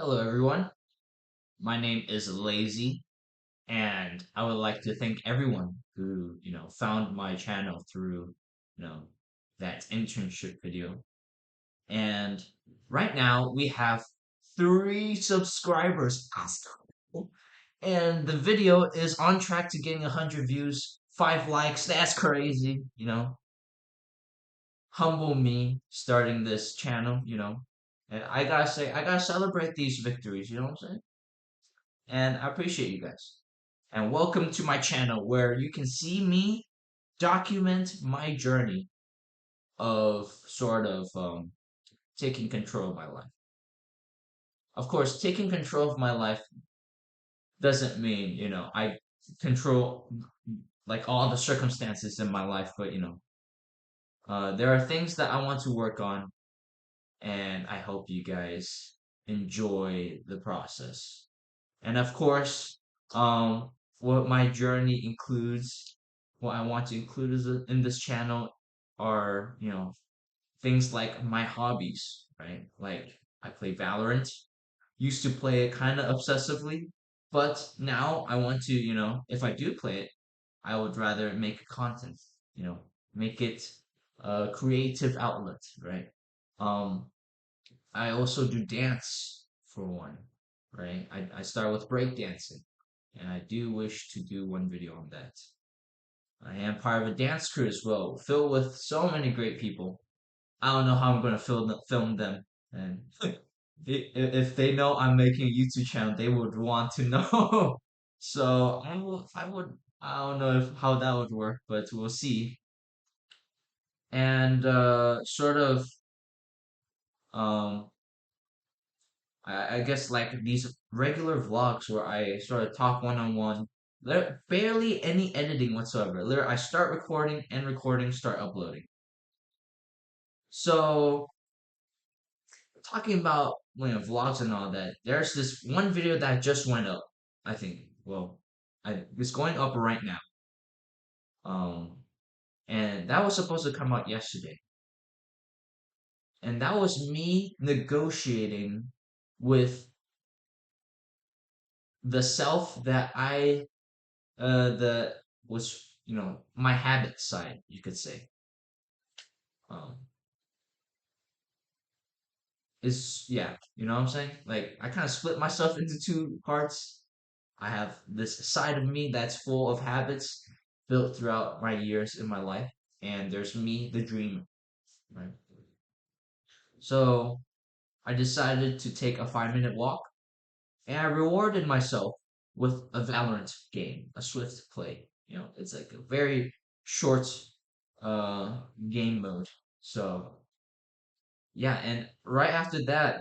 Hello, everyone. My name is Lazy, and I would like to thank everyone who, found my channel through, you know, that internship video. And right now we have 3 subscribers. And the video is on track to getting 100 views, 5 likes. That's crazy, Humble me starting this channel. And I gotta say, I gotta celebrate these victories, you know what I'm saying? And I appreciate you guys. And welcome to my channel where you can see me document my journey of taking control of my life. Of course, taking control of my life doesn't mean, I control like all the circumstances in my life, but there are things that I want to work on, and I hope you guys enjoy the process. And of course, um, what my journey includes, what I want to include in this channel are, things like my hobbies, right? Like I play Valorant, used to play it kind of obsessively, but now I want to, if I do play it, I would rather make content, you know, make it a creative outlet, right? Um, I also do dance for one, right? I start with breakdancing, and I do wish to do one video on that. I am part of a dance crew as well, filled with so many great people. I don't know how I'm gonna film them, and if they know I'm making a YouTube channel, they would want to know. So I don't know if how that would work, but we'll see. And um I guess like these regular vlogs where I sort of talk one on one, there barely any editing whatsoever. Literally, I start recording, end recording, start uploading. So talking about vlogs and all that, there's this one video that just went up. I think. Well, it's going up right now. Um, and that was supposed to come out yesterday, and that was me negotiating with the self that the was my habit side, you could say. um is yeah, you know what I'm saying, like I kind of split myself into two parts. I have this side of me that's full of habits built throughout my years in my life, and there's me, the dreamer, right? So I decided to take a 5-minute walk, and I rewarded myself with a Valorant game, a swift play. It's like a very short uh game mode. So yeah, and right after that,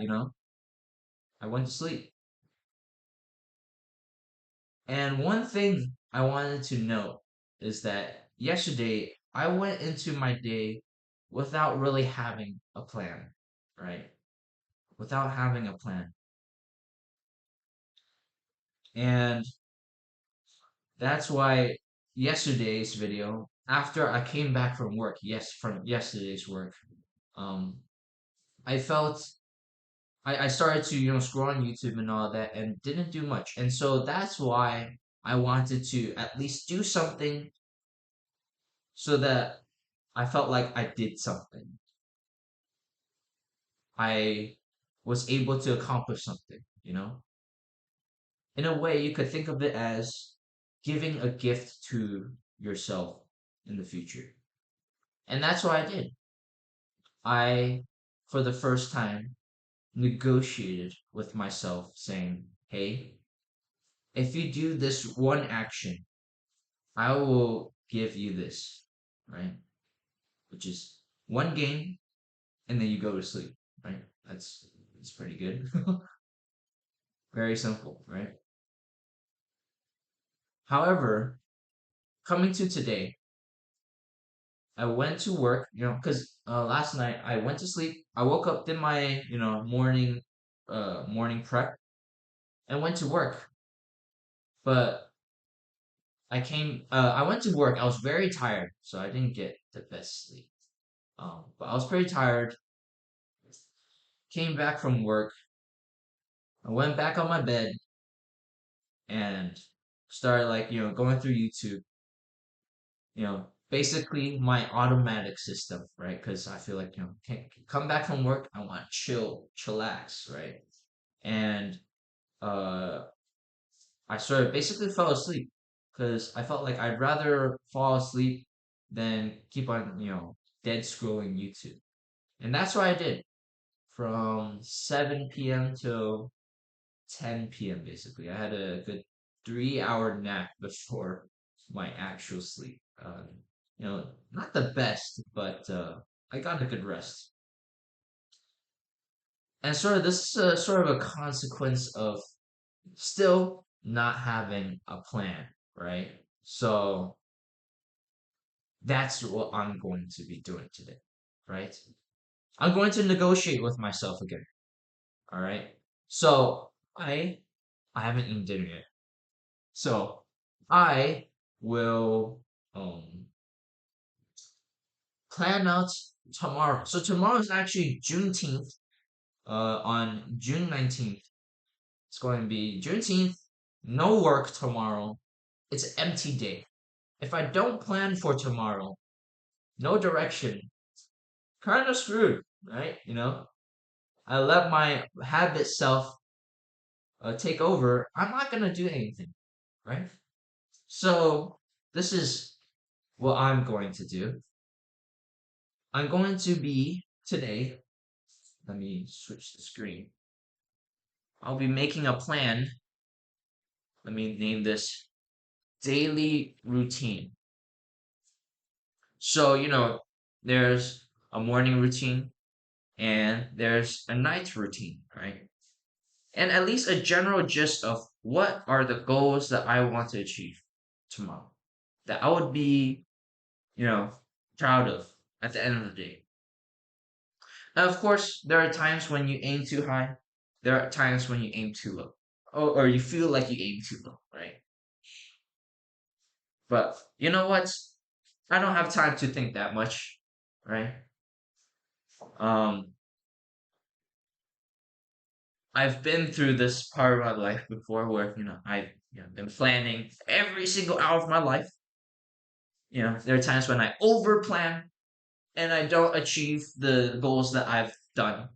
I went to sleep. And one thing I wanted to note is that yesterday I went into my day without really having a plan, right? Without having a plan. And that's why yesterday's video, after I came back from work, yes, from yesterday's work, um, I felt I started to, scroll on YouTube and all that and didn't do much. And so that's why I wanted to at least do something so that I felt like I did something. I was able to accomplish something. In a way, you could think of it as giving a gift to yourself in the future. And that's what I did. I, for the first time, negotiated with myself saying, hey, if you do this one action, I will give you this, right? Which is one game, and then you go to sleep, right? That's pretty good. Very simple, right? However, coming to today, I went to work, because last night I went to sleep. I woke up, did my, morning prep, and went to work. But I went to work. I was very tired, so I didn't get the best sleep. But I was pretty tired. Came back from work, I went back on my bed and started like, going through YouTube, basically my automatic system, right? Because I feel like, come back from work, I want to chillax, right? And uh, I sort of basically fell asleep because I felt like I'd rather fall asleep than keep on, dead scrolling YouTube. And that's what I did from 7 p.m. till 10 p.m. basically. I had a good 3 hour nap before my actual sleep. Not the best, but I got a good rest. And sort of this is sort of a consequence of still not having a plan, right? So that's what I'm going to be doing today, right? I'm going to negotiate with myself again, all right? So I haven't eaten dinner yet. So I will plan out tomorrow. So tomorrow is actually Juneteenth. On June 19th, it's going to be Juneteenth. No work tomorrow. It's an empty day. If I don't plan for tomorrow, no direction, kind of screwed, right? I let my habit self take over. I'm not gonna do anything, right? So this is what I'm going to do. I'm going to be today. Let me switch the screen. I'll be making a plan. Let me name this daily routine. So, there's a morning routine and there's a night routine, right? And at least a general gist of what are the goals that I want to achieve tomorrow that I would be, you know, proud of at the end of the day. Now, of course, there are times when you aim too high, there are times when you aim too low, or you feel like you aim too low, right? But you know what? I don't have time to think that much, right? Um, I've been through this part of my life before where, I've been planning every single hour of my life. There are times when I over plan and I don't achieve the goals that I've done.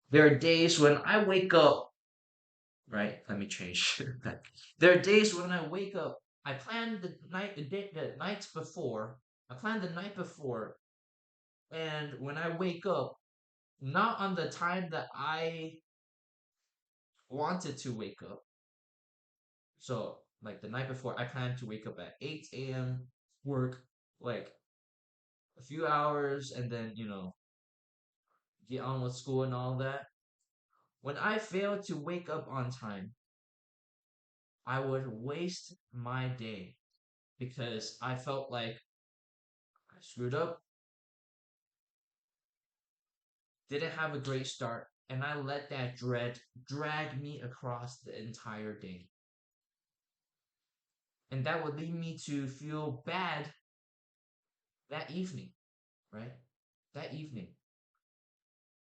There are days when I wake up, right? Let me change that. There are days when I wake up, I plan the night before, I plan the night before, and when I wake up, not on the time that I wanted to wake up. So, like the night before, I planned to wake up at 8 a.m., work like a few hours, and then, get on with school and all that. When I failed to wake up on time, I would waste my day because I felt like I screwed up, didn't have a great start, and I let that dread drag me across the entire day. And that would lead me to feel bad that evening, right? That evening.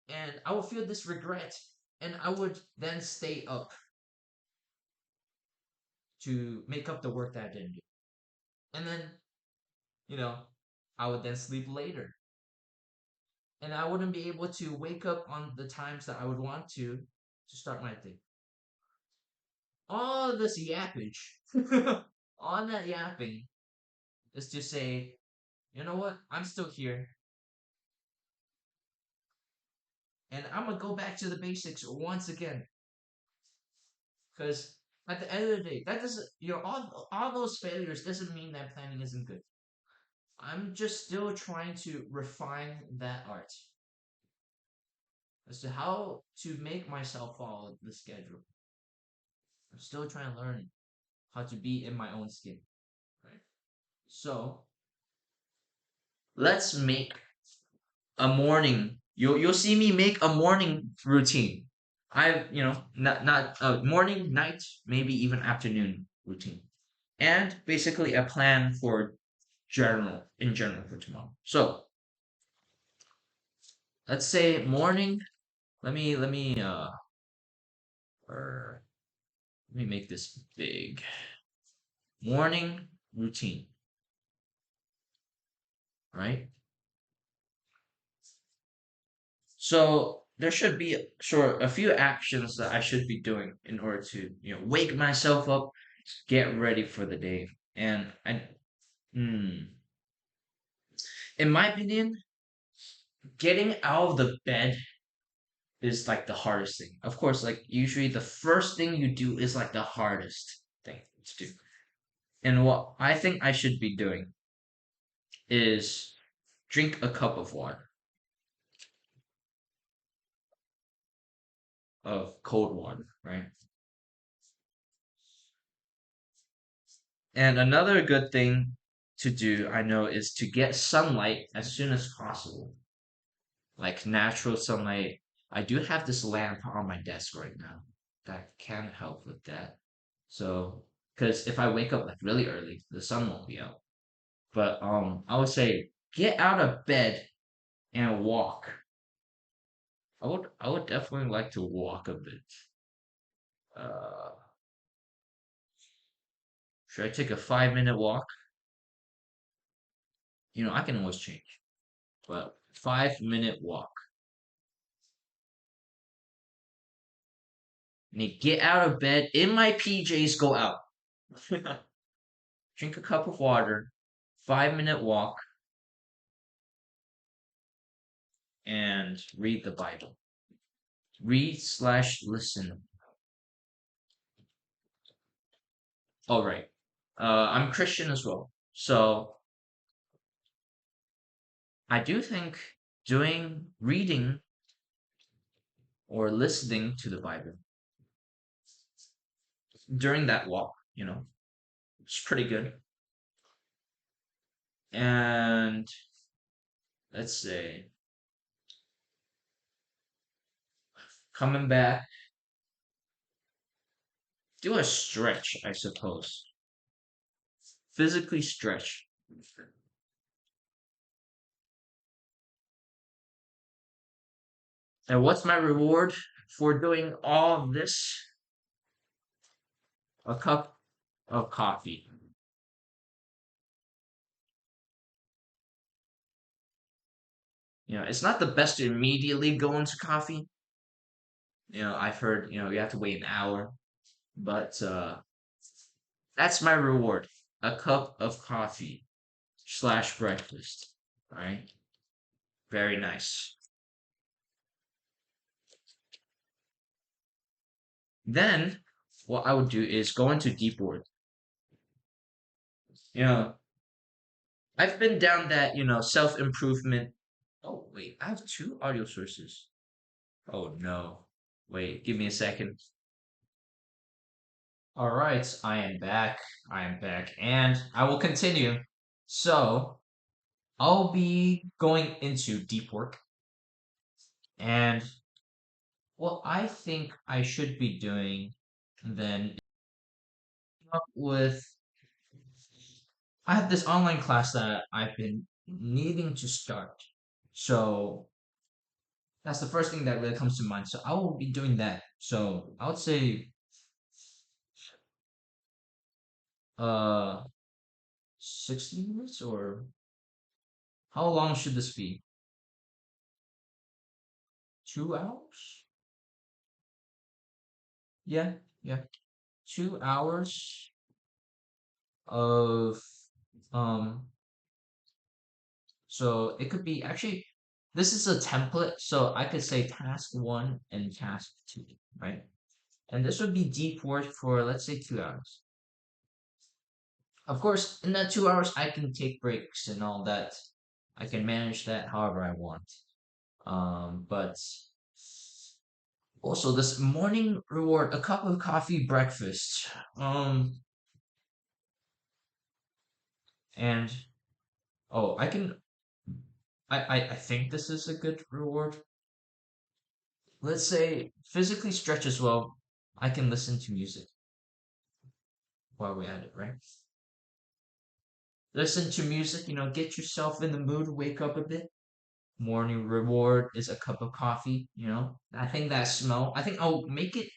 And I would feel this regret, and I would then stay up to make up the work that I didn't do. And then, you know, I would then sleep later. And I wouldn't be able to wake up on the times that I would want to start my day. All this yappage, all that yapping is to say, you know what? I'm still here, and I'm gonna go back to the basics once again. Because at the end of the day, that doesn't, all those failures doesn't mean that planning isn't good. I'm just still trying to refine that art as to how to make myself follow the schedule. I'm still trying to learn how to be in my own skin, right? So let's make a morning. You'll see me make a morning routine. Not morning, night, maybe even afternoon routine, and basically a plan for in general for tomorrow. So let's say morning. Let me Or let me make this big. Morning routine, right? So there should be sure a few actions that I should be doing in order to, wake myself up, get ready for the day. And hmm, in my opinion, getting out of the bed is like the hardest thing. Of course, like usually the first thing you do is like the hardest thing to do. And what I think I should be doing is drink a cup of water, of cold water, right? And another good thing to do, I know, is to get sunlight as soon as possible, like natural sunlight. I do have this lamp on my desk right now that can help with that. So, because if I wake up like really early, the sun won't be out. But I would say get out of bed and walk. I would definitely like to walk a bit. Uh, should I take a 5 minute walk? I can always change, but 5 minute walk. And get out of bed in my PJs, go out. Drink a cup of water, 5 minute walk, and read the Bible. Read slash listen. All right. I'm Christian as well. So I do think doing reading or listening to the Bible during that walk, it's pretty good. And let's say coming back, do a stretch, I suppose. Physically stretch. And what's my reward for doing all of this? A cup of coffee. It's not the best to immediately go into coffee. I've heard, you have to wait an hour, but that's my reward. A cup of coffee slash breakfast. All right. Very nice. Then what I would do is go into deep work. You know, I've been down that, self-improvement. Oh, wait, I have two audio sources. Oh no. Wait, give me a second. All right, I am back. I am back, and I will continue. So, I'll be going into deep work, and what I think I should be doing then up with I have this online class that I've been needing to start. So that's the first thing that really comes to mind. So I will be doing that. So I would say uh 60 minutes, or how long should this be? 2 hours? Yeah, yeah. 2 hours of um so it could be actually this is a template, so I could say task one and task two, right? And this would be deep work for let's say 2 hours. Of course, in that 2 hours, I can take breaks and all that. I can manage that however I want. But also this morning reward, a cup of coffee breakfast. And oh, I think this is a good reward. Let's say physically stretch as well. I can listen to music while we're at it, right? Listen to music, get yourself in the mood, wake up a bit. Morning reward is a cup of coffee. I think that smell, I think I'll make it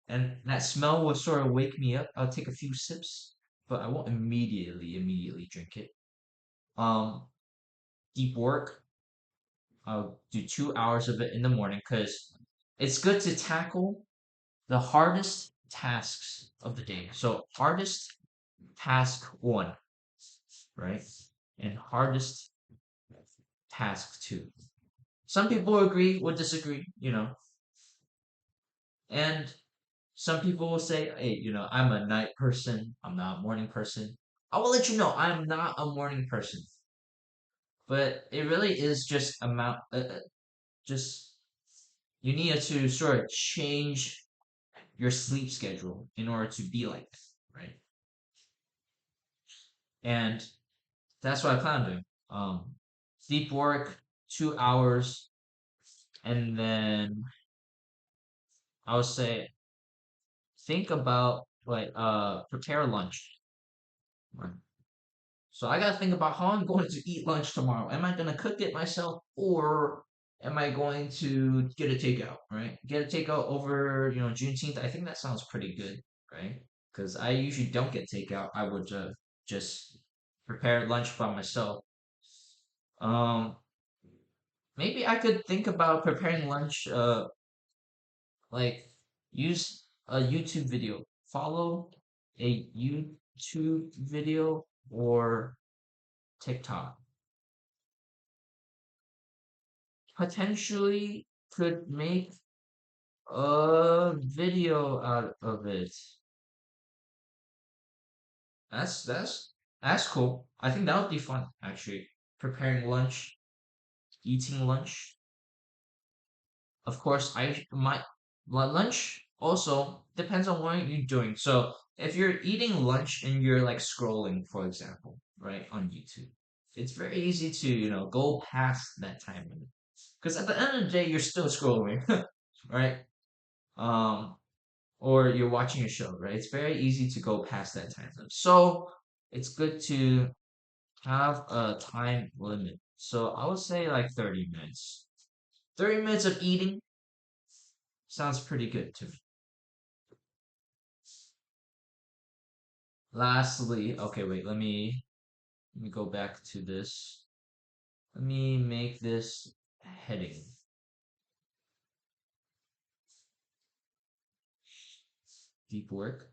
and that smell will sort of wake me up. I'll take a few sips, but I won't immediately drink it. Um, Deep work. I'll do 2 hours of it in the morning because it's good to tackle the hardest tasks of the day. So hardest task one, right? And hardest task two. Some people agree or disagree, and some people will say, hey, I'm a night person, I'm not a morning person. I will let you know I'm not a morning person, but it really is just just you need to sort of change your sleep schedule in order to be like that, right? And that's what I plan on doing. Deep work, 2 hours, and then I would say think about like prepare lunch. Right? So I gotta think about how I'm going to eat lunch tomorrow. Am I gonna cook it myself or am I going to get a takeout? Right? Get a takeout over Juneteenth. I think that sounds pretty good, right? Because I usually don't get takeout. I would just prepare lunch by myself. Um, Maybe I could think about preparing lunch. Like use a YouTube video. Follow a YouTube video or TikTok. Potentially could make a video out of it. That's cool. I think that would be fun actually. Preparing lunch, eating lunch. Of course, I my lunch also depends on what you're doing. So if you're eating lunch and you're like scrolling, for example, right, on YouTube, it's very easy to, go past that time limit. Because at the end of the day, you're still scrolling, right? Um, or you're watching a show, right? It's very easy to go past that time limit. So it's good to have a time limit. So I would say like 30 minutes. 30 minutes of eating sounds pretty good to me. Lastly, okay, wait, let me go back to this. Let me make this heading. Deep work,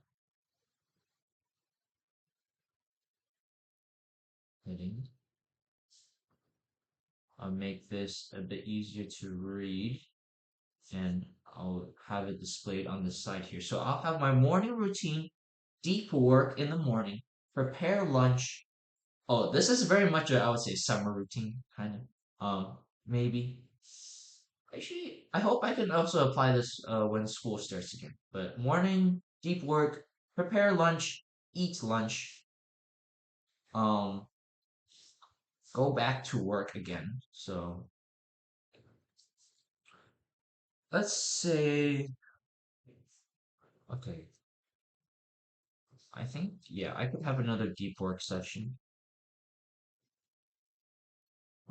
heading. I'll make this a bit easier to read and I'll have it displayed on the side here. So I'll have my morning routine, deep work in the morning, prepare lunch. Oh, this is very much a, I would say, summer routine, kind of. Maybe. Actually, I hope I can also apply this when school starts again. But morning, deep work, prepare lunch, eat lunch, um, go back to work again. So let's say, okay, I think, yeah, I could have another deep work session.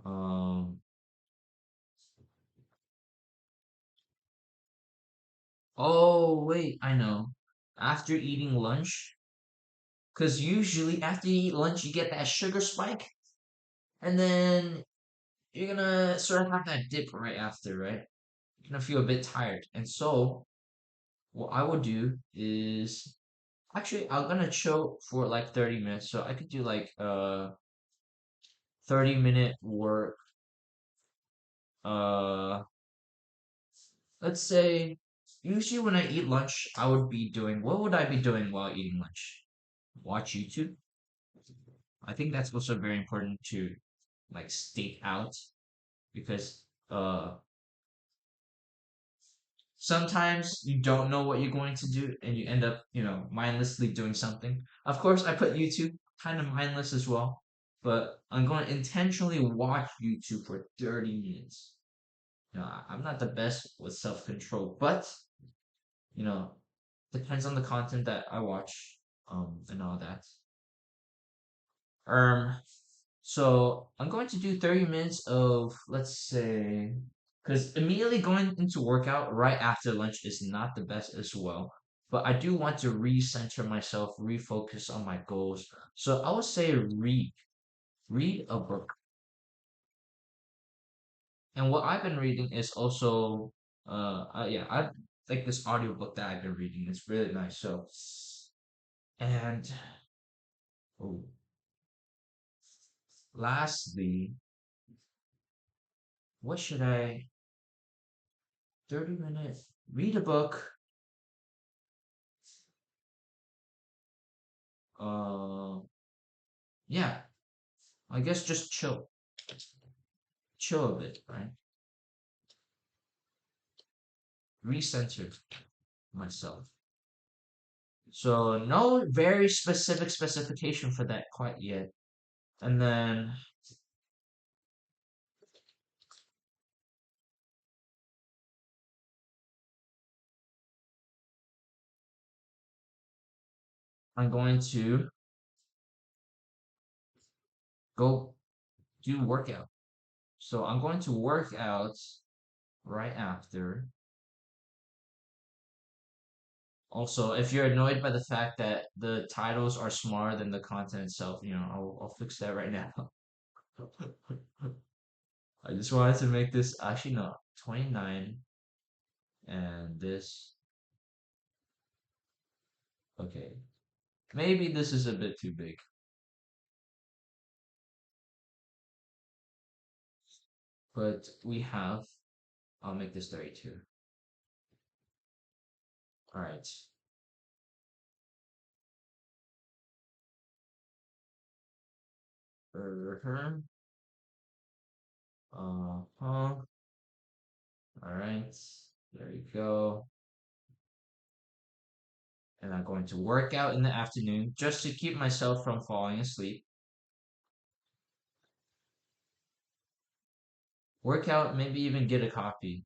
Um, oh, wait, I know. After eating lunch, because usually after you eat lunch, you get that sugar spike, and then you're gonna sort of have that dip right after, right? You're gonna feel a bit tired. And so, what I will do is actually I'm gonna chill for like 30 minutes. So I could do like 30-minute work. Uh, let's say usually when I eat lunch, I would be doing what would I be doing while eating lunch? Watch YouTube. I think that's also very important to like state out because sometimes you don't know what you're going to do and you end up, mindlessly doing something. Of course, I put YouTube kind of mindless as well, but I'm going to intentionally watch YouTube for 30 minutes. I'm not the best with self-control, but, you know, depends on the content that I watch, and all that. Um, so I'm going to do 30 minutes of, let's say, because immediately going into workout right after lunch is not the best as well. but I do want to recenter myself, refocus on my goals. So I would say read a book. And what I've been reading is also, yeah, I like this audiobook that I've been reading. It's really nice. So, and oh, lastly, what should I? 30 minute read a book. Uh, yeah, I guess just chill a bit, right? Recenter myself. So no very specific specification for that quite yet. And then I'm going to go do workout. So I'm going to work out right after. Also, if you're annoyed by the fact that the titles are smaller than the content itself, I'll fix that right now. I just wanted to make this actually no 29 and this okay. Maybe this is a bit too big, but I'll make this 32. All right. Uh-huh. Uh-huh. All right. There you go. And I'm going to work out in the afternoon just to keep myself from falling asleep. Work out, maybe even get a coffee.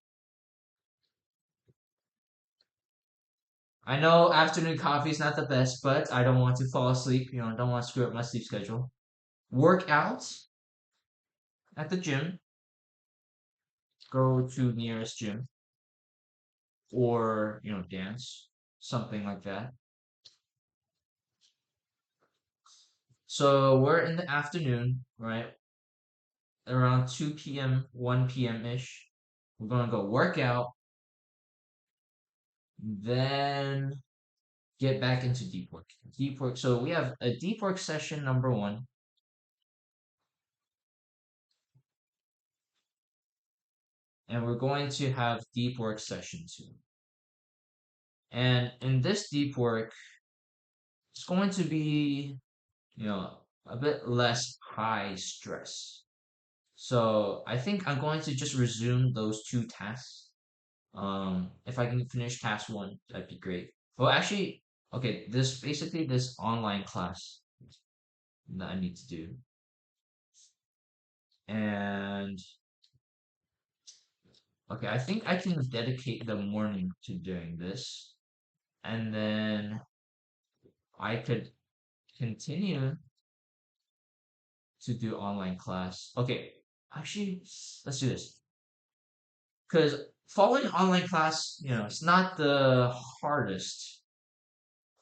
I know afternoon coffee is not the best, but I don't want to fall asleep. I don't want to screw up my sleep schedule. Work out at the gym. Go to nearest gym or, dance, something like that. So we're in the afternoon, right? Around 2 p.m., 1 p.m. ish. We're gonna go work out, then get back into deep work. Deep work. So we have a deep work session number one, and we're going to have deep work session two. And in this deep work, it's going to be, a bit less high stress. So I think I'm going to just resume those two tasks. If I can finish task one, that'd be great. Well, actually, okay, this online class that I need to do. And okay, I think I can dedicate the morning to doing this. And then I could continue to do online class. Okay, actually, let's do this. Because following online class, it's not the hardest,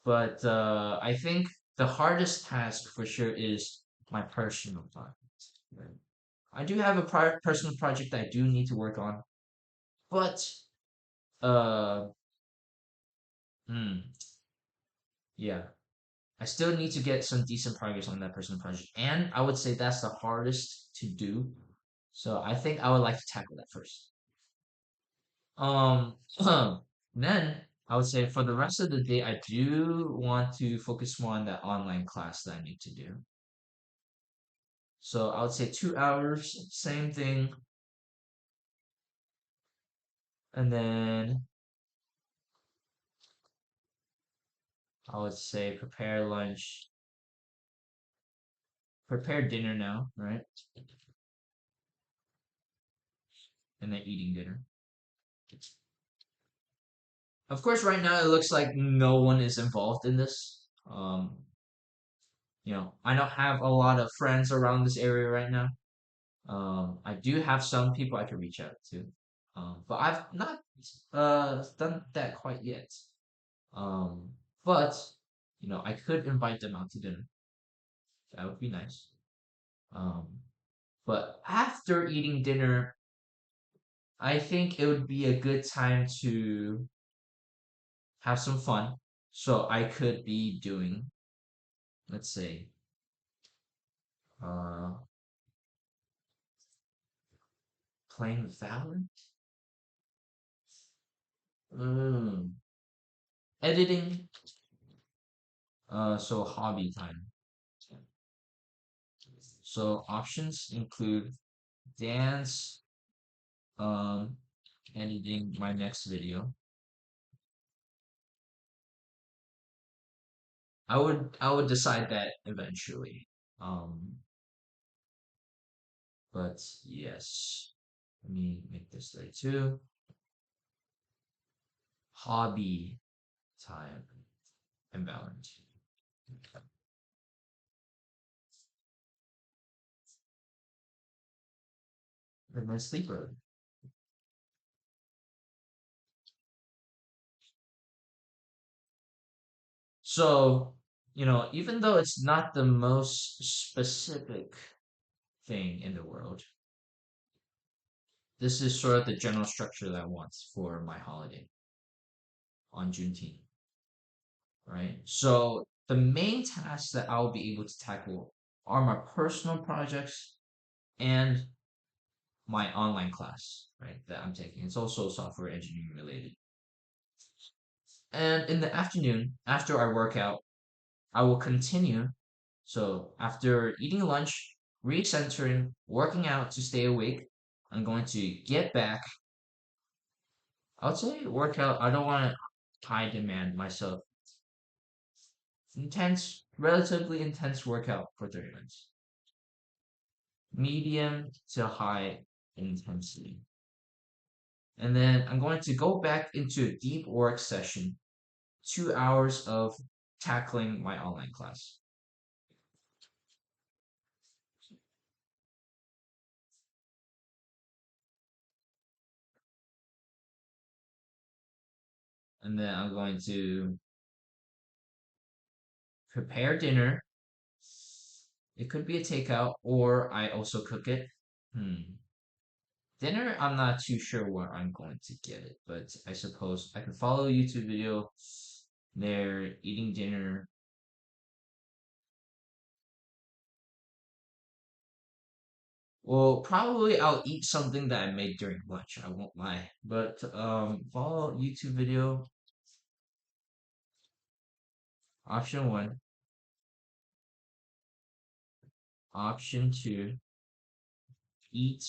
but I think the hardest task for sure is my personal project. Right? I do have a personal project that I do need to work on, but uh, hmm, yeah, I still need to get some decent progress on that personal project, and I would say that's the hardest to do. So I think I would like to tackle that first. Um, then I would say for the rest of the day, I do want to focus more on that online class that I need to do. So I would say 2 hours, same thing, and then I would say prepare dinner now, right? And then eating dinner. Of course, right now it looks like no one is involved in this. I don't have a lot of friends around this area right now. I do have some people I can reach out to. But I've not done that quite yet. Um, but I could invite them out to dinner. That would be nice. Um, but after eating dinner, I think it would be a good time to have some fun. So I could be doing, let's say, uh, playing Valorant, mm, editing. So hobby time. So options include dance, um, editing my next video. I would decide that eventually. Um, but yes, let me make this there too. Hobby time and balance. And my sleep early. So, even though it's not the most specific thing in the world, this is sort of the general structure that I want for my holiday on Juneteenth, right? So the main tasks that I'll be able to tackle are my personal projects and my online class, right, that I'm taking. It's also software engineering related. And in the afternoon, after I work out, I will continue. So after eating lunch, recentering, working out to stay awake, I'm going to get back. I would say workout. I don't want to high demand myself. Intense, relatively intense workout for 30 minutes. Medium to high intensity. And then I'm going to go back into a deep work session, 2 hours of tackling my online class. And then I'm going to prepare dinner. It could be a takeout or I also cook it. Hmm. Dinner, I'm not too sure where I'm going to get it, but I suppose I can follow a YouTube video. They're eating dinner. Well, probably I'll eat something that I made during lunch. I won't lie. But follow YouTube video. Option one. Option two. Eat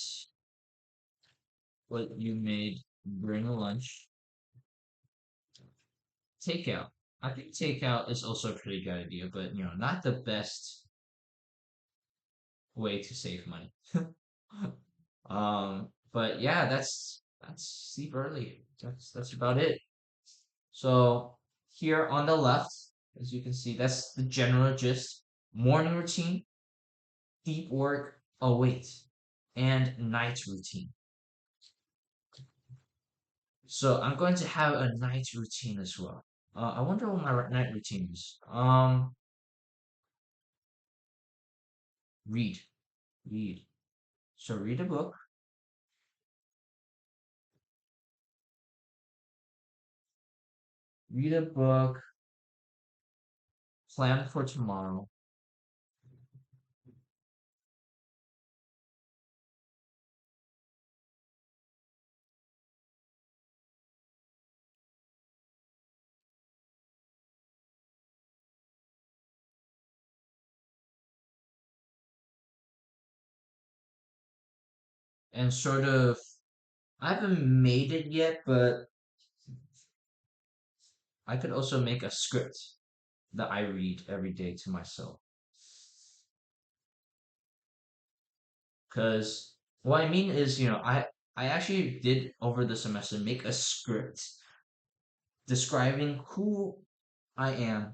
what you made during lunch. Takeout. I think takeout is also a pretty good idea, but not the best way to save money. But yeah, that's sleep early. That's about it. So here on the left, as you can see, that's the general gist. Morning routine, deep work, oh wait, and night routine. So I'm going to have a night routine as well. I wonder what my night routine is. Read, read. So read a book, read a book, plan for tomorrow, and sort of. I haven't made it yet, but I could also make a script that I read every day to myself. Because what I mean is, I actually did over the semester make a script describing who I am,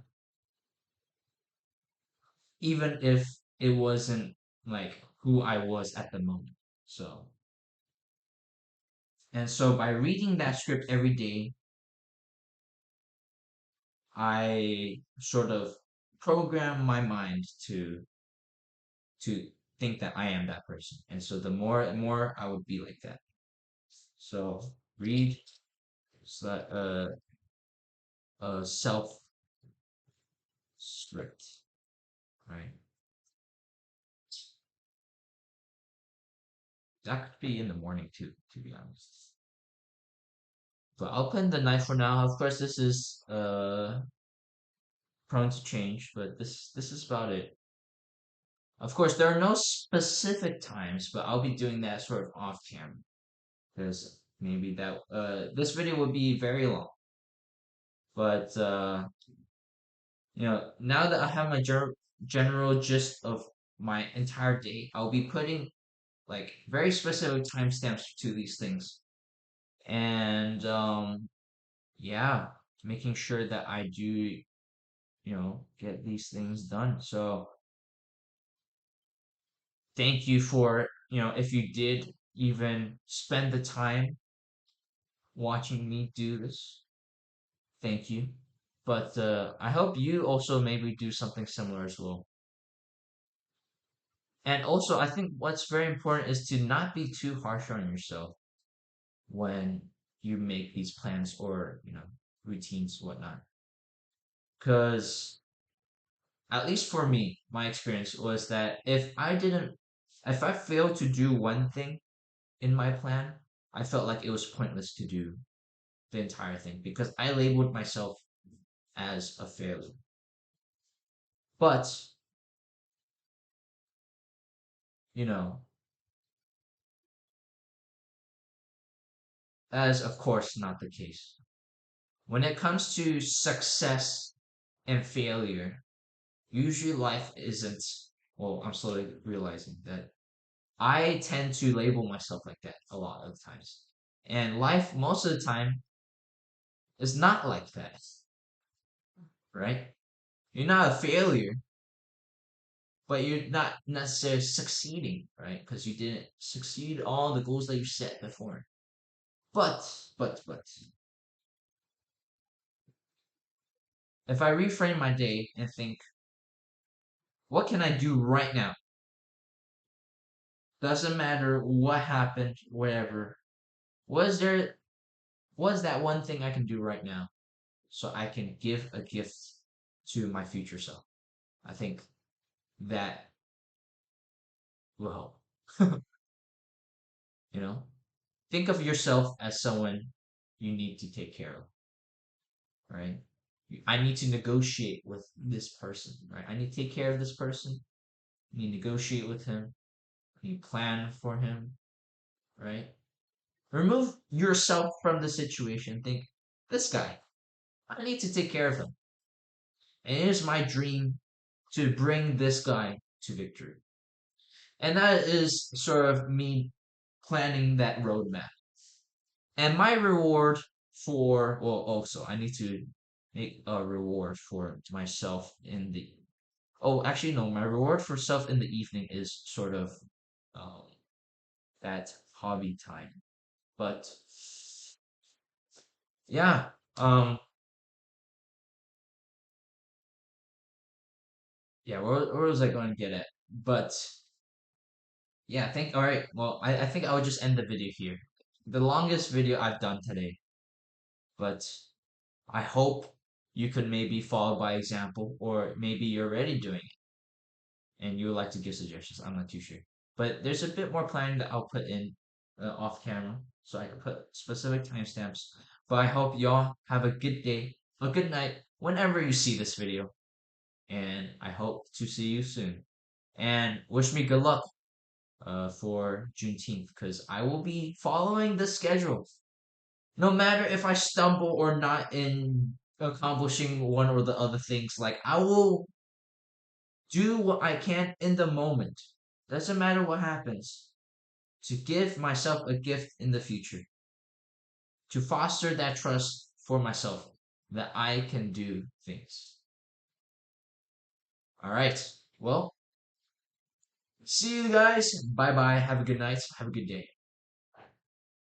even if it wasn't like who I was at the moment. So, and so by reading that script every day, I sort of program my mind to think that I am that person. And so the more and more I would be like that. So read self strict, right? That could be in the morning too, to be honest. But I'll put in the night for now. Of course, this is prone to change, but this is about it. Of course, there are no specific times, but I'll be doing that sort of off camera because maybe that this video would be very long. But now that I have my general gist of my entire day, I'll be putting like very specific timestamps to these things, and yeah, making sure that I do get these things done. So thank you for if you did even spend the time watching me do this, thank you. But I hope you also maybe do something similar as well. And also, I think what's very important is to not be too harsh on yourself when you make these plans or, routines, whatnot. Because at least for me, my experience was that if I failed to do one thing in my plan, I felt like it was pointless to do the entire thing because I labeled myself as a failure. But, you know, as of course not the case. When it comes to success and failure, usually life isn't, well, I'm slowly realizing that I tend to label myself like that a lot of times. And life, most of the time, is not like that, right? You're not a failure, but you're not necessarily succeeding, right? Because you didn't succeed all the goals that you set before. But, but, if I reframe my day and think, what can I do right now? Doesn't matter what happened, whatever. Was there, was that one thing I can do right now so I can give a gift to my future self? I think that will help. You know, think of yourself as someone you need to take care of, right? I need to negotiate with this person, right? I need to take care of this person. I need to negotiate with him. I need to plan for him, right? Remove yourself from the situation. Think, this guy, I need to take care of him. And it is my dream to bring this guy to victory. And that is sort of me planning that roadmap. And my reward well, also, I need to make a reward for myself in the, oh, actually, no, my reward for self in the evening is sort of um, that hobby time. But yeah, yeah, where was I going to get at? But yeah, all right, well, I think I would just end the video here. The longest video I've done today, but I hope you could maybe follow by example, or maybe you're already doing it and you would like to give suggestions. I'm not too sure. But there's a bit more planning that I'll put in off camera so I can put specific timestamps. But I hope y'all have a good day, a good night, whenever you see this video. And I hope to see you soon. And wish me good luck for Juneteenth because I will be following the schedule. No matter if I stumble or not in accomplishing one or the other things, like I will do what I can in the moment. Doesn't matter what happens. To give myself a gift in the future. To foster that trust for myself that I can do things. All right. Well, see you guys. Bye bye. Have a good night. Have a good day.